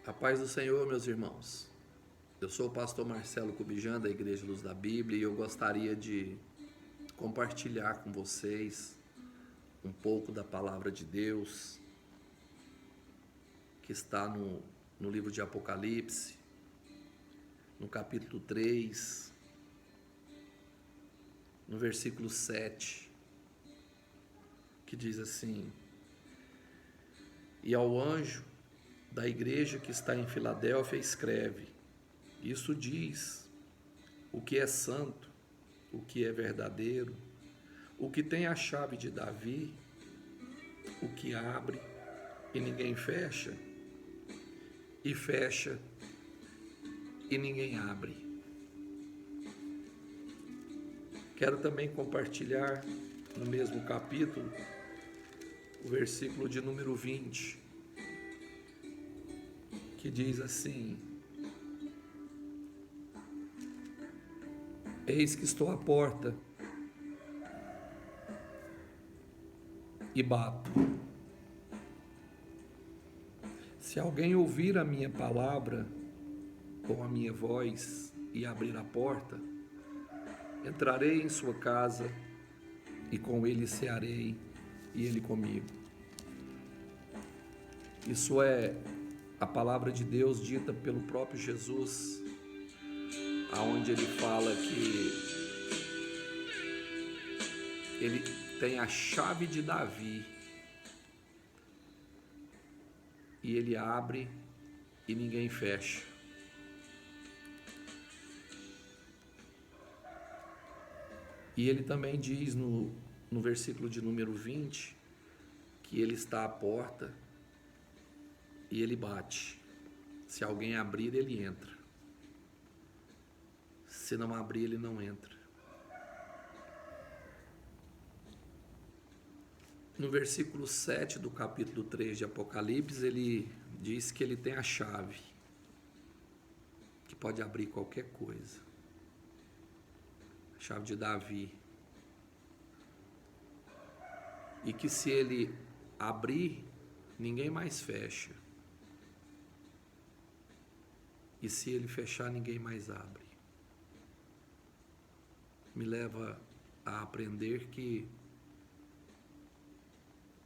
A paz do Senhor, meus irmãos. Eu sou o pastor Marcelo Cubijan, da Igreja Luz da Bíblia, e eu gostaria de compartilhar com vocês um pouco da palavra de Deus que está no livro de Apocalipse, no capítulo 3, no versículo 7, que diz assim: E ao anjo da igreja que está em Filadélfia escreve: Isso diz o que é santo, o que é verdadeiro, o que tem a chave de Davi, o que abre e ninguém fecha, e fecha e ninguém abre. Quero também compartilhar no mesmo capítulo o versículo de número 20, que diz assim: Eis que estou à porta e bato. Se alguém ouvir a minha palavra com a minha voz e abrir a porta, entrarei em sua casa e com ele cearei e ele comigo. Isso é a palavra de Deus dita pelo próprio Jesus, aonde ele fala que ele tem a chave de Davi e ele abre e ninguém fecha. E ele também diz no versículo de número 20 que ele está à porta e ele bate. Se alguém abrir, ele entra. Se não abrir, ele não entra. No versículo 7 do capítulo 3 de Apocalipse, ele diz que ele tem a chave, que pode abrir qualquer coisa. A chave de Davi. E que se ele abrir, ninguém mais fecha. E se ele fechar, ninguém mais abre. Me leva a aprender que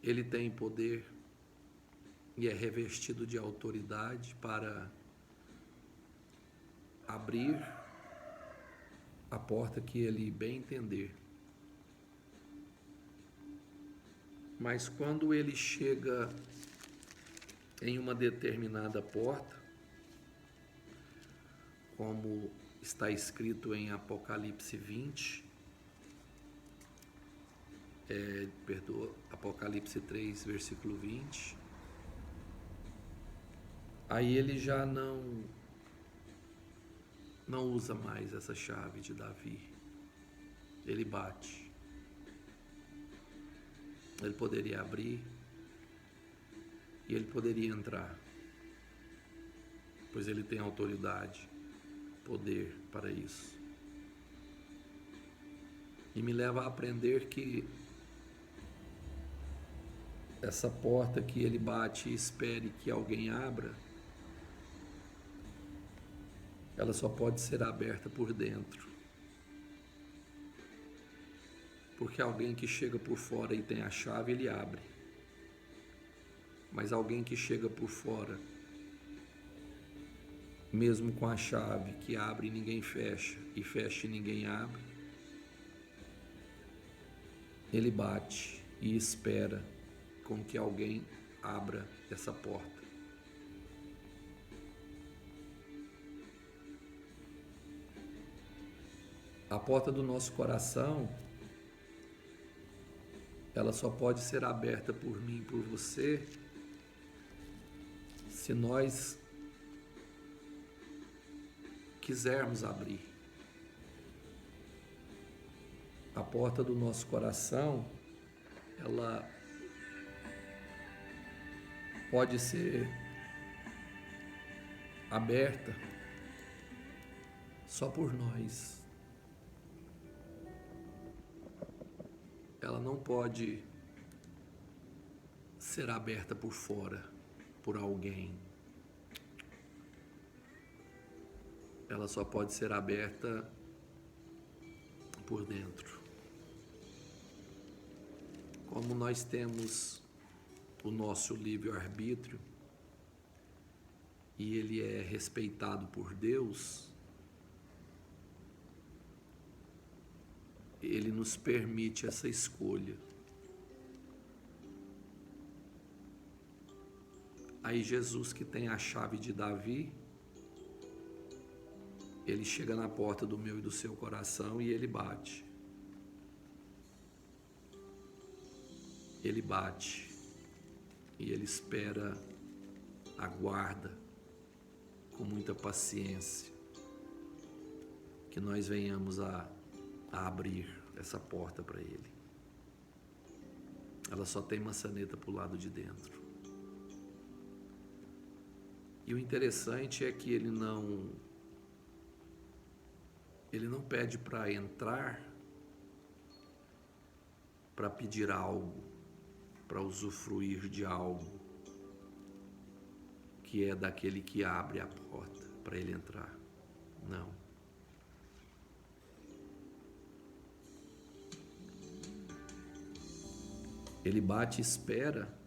ele tem poder e é revestido de autoridade para abrir a porta que ele bem entender. Mas quando ele chega em uma determinada porta, como está escrito em Apocalipse 20, Apocalipse 3, versículo 20, aí ele já não usa mais essa chave de Davi. Ele bate. Ele poderia abrir e ele poderia entrar, pois ele tem autoridade, poder para isso. E me leva a aprender que essa porta que ele bate e espere que alguém abra, ela só pode ser aberta por dentro. Porque alguém que chega por fora e tem a chave, ele abre. Mas alguém que chega por fora, mesmo com a chave, que abre e ninguém fecha, e fecha e ninguém abre, ele bate e espera com que alguém abra essa porta. A porta do nosso coração, ela só pode ser aberta por mim e por você se nós quisermos abrir. A porta do nosso coração, ela pode ser aberta só por nós. Ela não pode ser aberta por fora, por alguém. ela só pode ser aberta por dentro. Como nós temos o nosso livre-arbítrio e ele é respeitado por Deus, ele nos permite essa escolha. Aí Jesus, que tem a chave de Davi, ele chega na porta do meu e do seu coração e ele bate. Ele bate e ele espera, aguarda com muita paciência que nós venhamos a abrir essa porta para ele. Ela só tem maçaneta para o lado de dentro. E o interessante é que ele não pede para entrar para pedir algo, para usufruir de algo que é daquele que abre a porta para ele entrar. Não. Ele bate e espera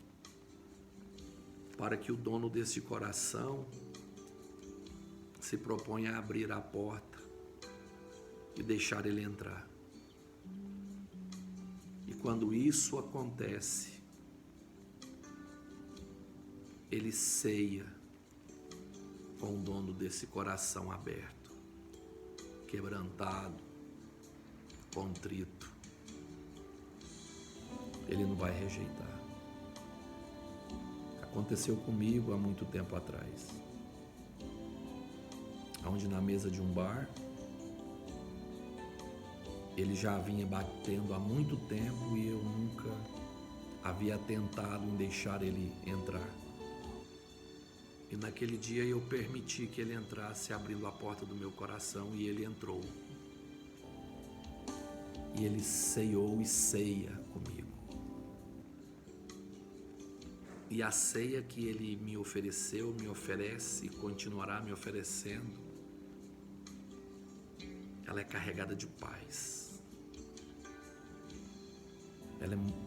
para que o dono desse coração se proponha a abrir a porta e deixar ele entrar. E quando isso acontece, ele ceia com o dono desse coração aberto, quebrantado, contrito. Ele não vai rejeitar. Aconteceu comigo há muito tempo atrás, onde na mesa de um bar, ele já vinha batendo há muito tempo e eu nunca havia tentado em deixar ele entrar. E naquele dia eu permiti que ele entrasse, abrindo a porta do meu coração, e ele entrou. E ele ceiou e ceia comigo. E a ceia que ele me ofereceu, me oferece e continuará me oferecendo, ela é carregada de paz.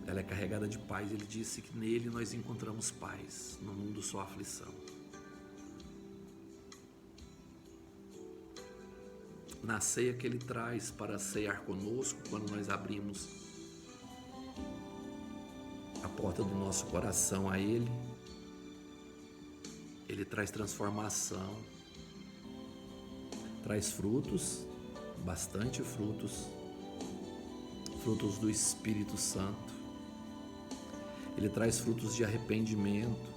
Ela é carregada de paz. Ele disse que nele nós encontramos paz, no mundo só aflição. Na ceia que ele traz para ceiar conosco, quando nós abrimos a porta do nosso coração a ele, ele traz transformação, traz frutos, bastante frutos do Espírito Santo. Ele traz frutos de arrependimento.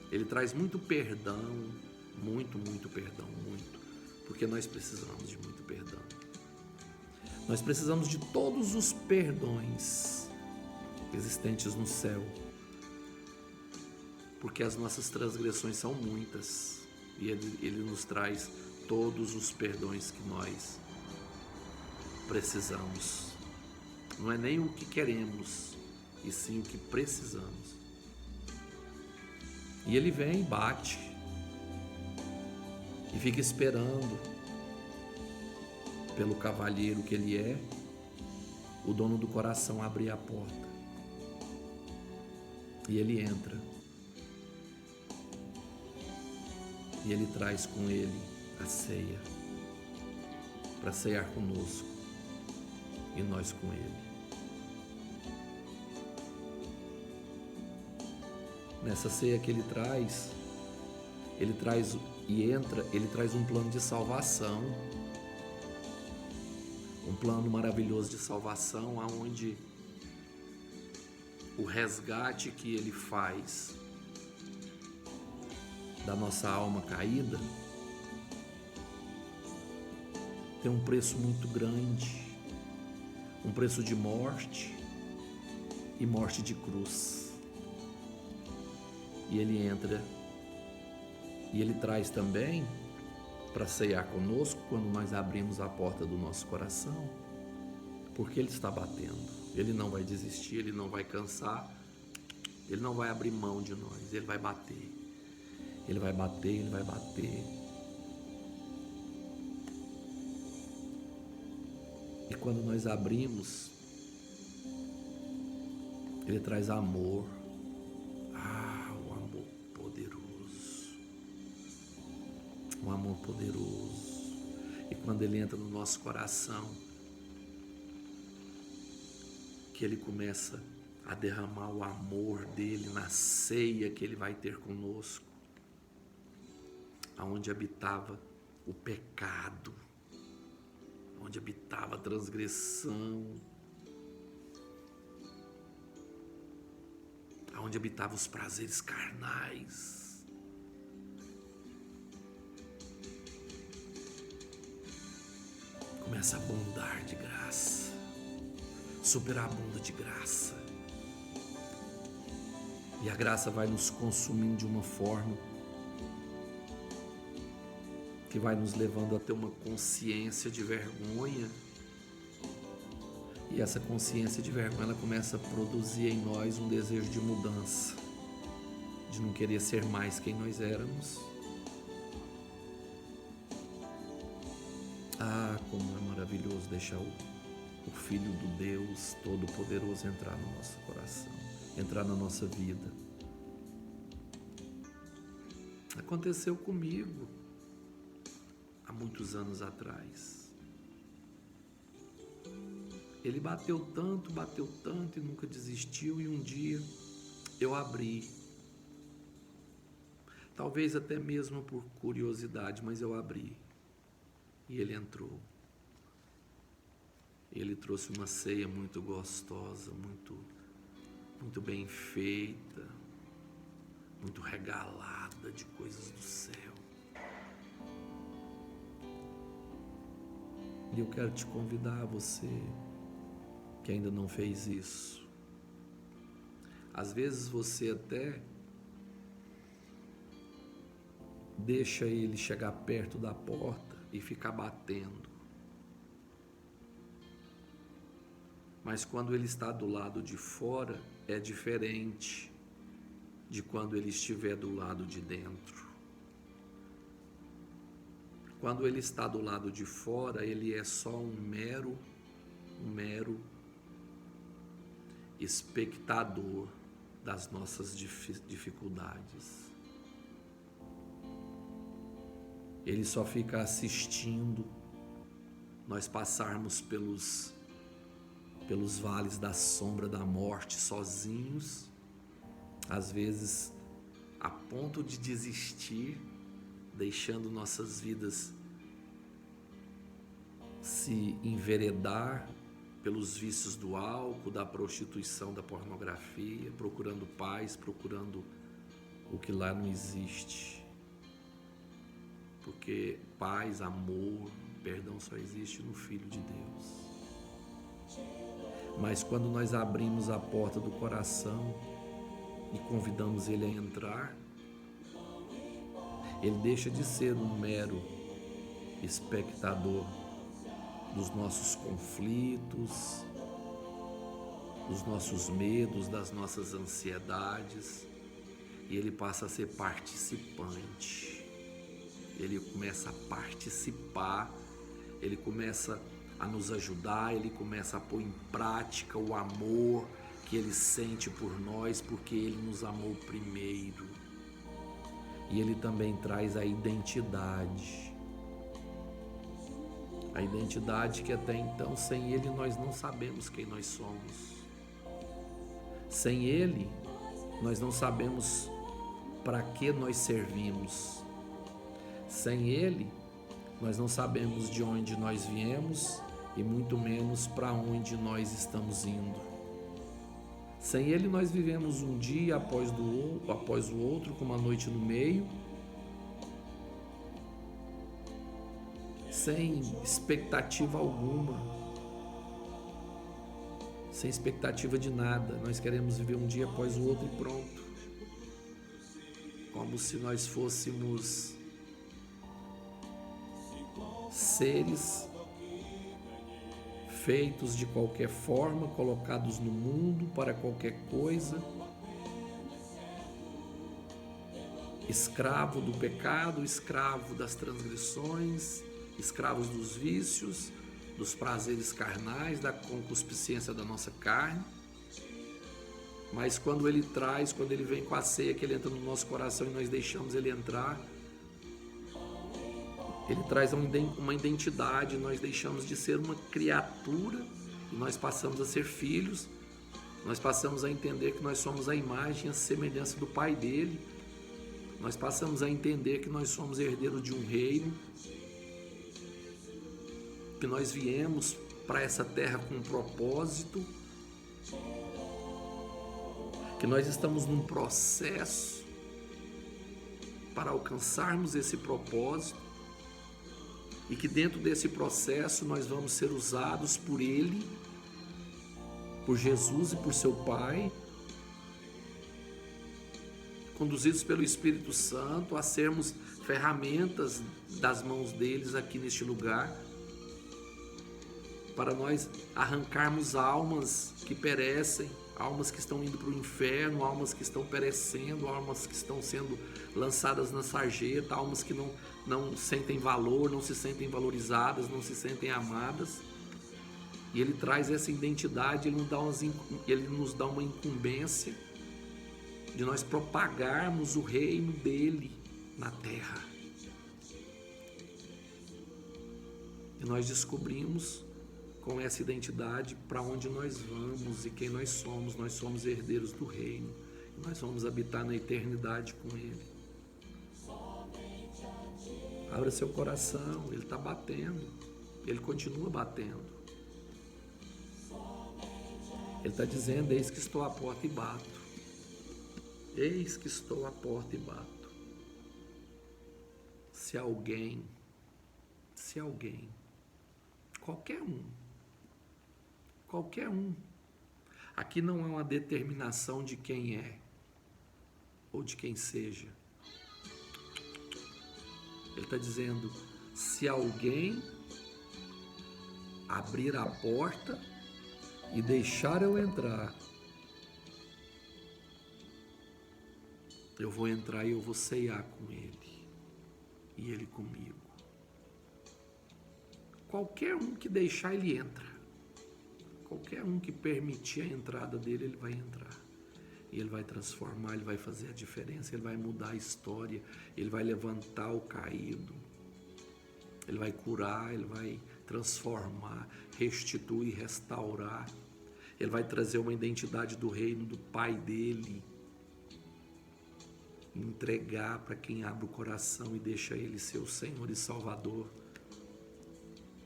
Ele traz muito perdão, muito perdão, porque nós precisamos de muito perdão. Nós precisamos de todos os perdões existentes no céu, porque as nossas transgressões são muitas e ele nos traz todos os perdões que nós precisamos. Não é nem o que queremos, e sim o que precisamos. E ele vem e bate e fica esperando pelo cavalheiro que ele é, o dono do coração, abrir a porta. E ele entra. E ele traz com ele a ceia, para ceiar conosco e nós com ele. Nessa ceia que ele traz um plano de salvação, um plano maravilhoso de salvação, onde o resgate que ele faz da nossa alma caída tem um preço muito grande, um preço de morte e morte de cruz. E ele entra e ele traz também para ceiar conosco quando nós abrimos a porta do nosso coração, porque ele está batendo. Ele não vai desistir, ele não vai cansar, ele não vai abrir mão de nós, ele vai bater, ele vai bater, ele vai bater. E quando nós abrimos, Ele traz amor. O amor poderoso. Um amor poderoso. E quando Ele entra no nosso coração, que Ele começa a derramar o amor dele na ceia que Ele vai ter conosco, aonde habitava o pecado, onde habitava a transgressão, aonde habitava os prazeres carnais. Começa a abundar de graça, superabunda de graça. E a graça vai nos consumindo de uma forma que vai nos levando a ter uma consciência de vergonha. E essa consciência de vergonha, ela começa a produzir em nós um desejo de mudança, de não querer ser mais quem nós éramos. Como é maravilhoso deixar o Filho do Deus Todo-Poderoso entrar no nosso coração, entrar na nossa vida. Aconteceu comigo há muitos anos atrás. Ele bateu tanto e nunca desistiu, e um dia eu abri. Talvez até mesmo por curiosidade, mas eu abri. E ele entrou. Ele trouxe uma ceia muito gostosa, muito bem feita, muito regalada de coisas do céu. E eu quero te convidar, você que ainda não fez isso. Às vezes você até deixa ele chegar perto da porta e ficar batendo. Mas quando ele está do lado de fora, é diferente de quando ele estiver do lado de dentro. Quando ele está do lado de fora, ele é só um mero espectador das nossas dificuldades. Ele só fica assistindo nós passarmos pelos vales da sombra da morte sozinhos, às vezes a ponto de desistir, deixando nossas vidas se enveredar pelos vícios do álcool, da prostituição, da pornografia, procurando paz, procurando o que lá não existe. Porque paz, amor, perdão só existe no Filho de Deus. Mas quando nós abrimos a porta do coração e convidamos ele a entrar, ele deixa de ser um mero espectador dos nossos conflitos, dos nossos medos, das nossas ansiedades, e ele passa a ser participante. Ele começa a participar, ele começa a nos ajudar, ele começa a pôr em prática o amor que ele sente por nós, porque ele nos amou primeiro. E ele também traz a identidade. A identidade que até então, sem ele, nós não sabemos quem nós somos. Sem ele, nós não sabemos para que nós servimos. Sem ele, nós não sabemos de onde nós viemos e muito menos para onde nós estamos indo. Sem ele, nós vivemos um dia após o outro, com uma noite no meio, sem expectativa alguma, sem expectativa de nada. Nós queremos viver um dia após o outro e pronto, como se nós fôssemos seres feitos de qualquer forma, colocados no mundo para qualquer coisa, escravo do pecado, escravo das transgressões, escravos dos vícios, dos prazeres carnais, da concupiscência da nossa carne. Mas quando ele vem com a ceia, que ele entra no nosso coração e nós deixamos ele entrar, ele traz uma identidade, nós deixamos de ser uma criatura e nós passamos a ser filhos, nós passamos a entender que nós somos a imagem e a semelhança do Pai dele, nós passamos a entender que nós somos herdeiros de um reino, que nós viemos para essa terra com um propósito, que nós estamos num processo para alcançarmos esse propósito e que dentro desse processo nós vamos ser usados por Ele, por Jesus e por seu Pai, conduzidos pelo Espírito Santo a sermos ferramentas das mãos deles aqui neste lugar, para nós arrancarmos almas que perecem, almas que estão indo para o inferno, almas que estão perecendo, almas que estão sendo lançadas na sarjeta, almas que não sentem valor, não se sentem valorizadas, não se sentem amadas. E ele traz essa identidade, ele nos dá uma incumbência de nós propagarmos o reino dele na terra. E nós descobrimos com essa identidade para onde nós vamos e quem nós somos herdeiros do reino, e nós vamos habitar na eternidade com ele. Abra seu coração, ele está batendo, ele continua batendo. Ele está dizendo: eis que estou à porta e bato, eis que estou à porta e bato. Se alguém, qualquer um, aqui não é uma determinação de quem é ou de quem seja. Ele está dizendo: se alguém abrir a porta e deixar eu entrar, eu vou entrar e eu vou ceiar com ele e ele comigo. Qualquer um que deixar, ele entra. Qualquer um que permitir a entrada dele, ele vai entrar. E ele vai transformar, ele vai fazer a diferença, ele vai mudar a história, ele vai levantar o caído, ele vai curar, ele vai transformar, restituir, restaurar. Ele vai trazer uma identidade do reino do Pai dele, entregar para quem abre o coração e deixa ele ser o Senhor e Salvador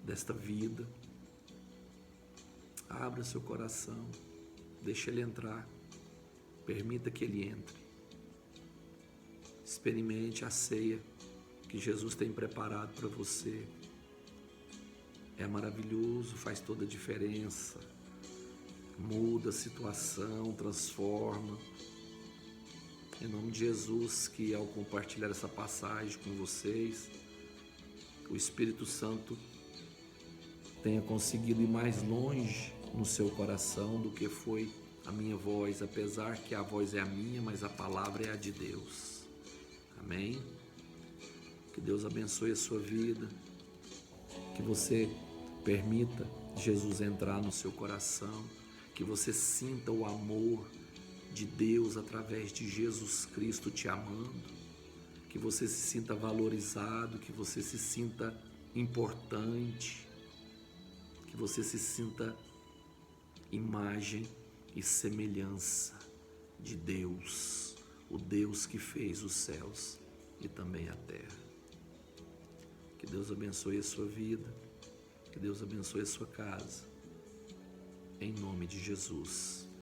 desta vida. Abra seu coração, deixa ele entrar, permita que ele entre. Experimente a ceia que Jesus tem preparado para você. É maravilhoso, faz toda a diferença, muda a situação, transforma. Em nome de Jesus, que ao compartilhar essa passagem com vocês, o Espírito Santo tenha conseguido ir mais longe no seu coração do que foi a minha voz, apesar que a voz é a minha, mas a palavra é a de Deus. Amém? Que Deus abençoe a sua vida, que você permita Jesus entrar no seu coração, que você sinta o amor de Deus através de Jesus Cristo te amando, que você se sinta valorizado, que você se sinta importante, que você se sinta imagem e semelhança de Deus, o Deus que fez os céus e também a terra. Que Deus abençoe a sua vida, que Deus abençoe a sua casa, em nome de Jesus.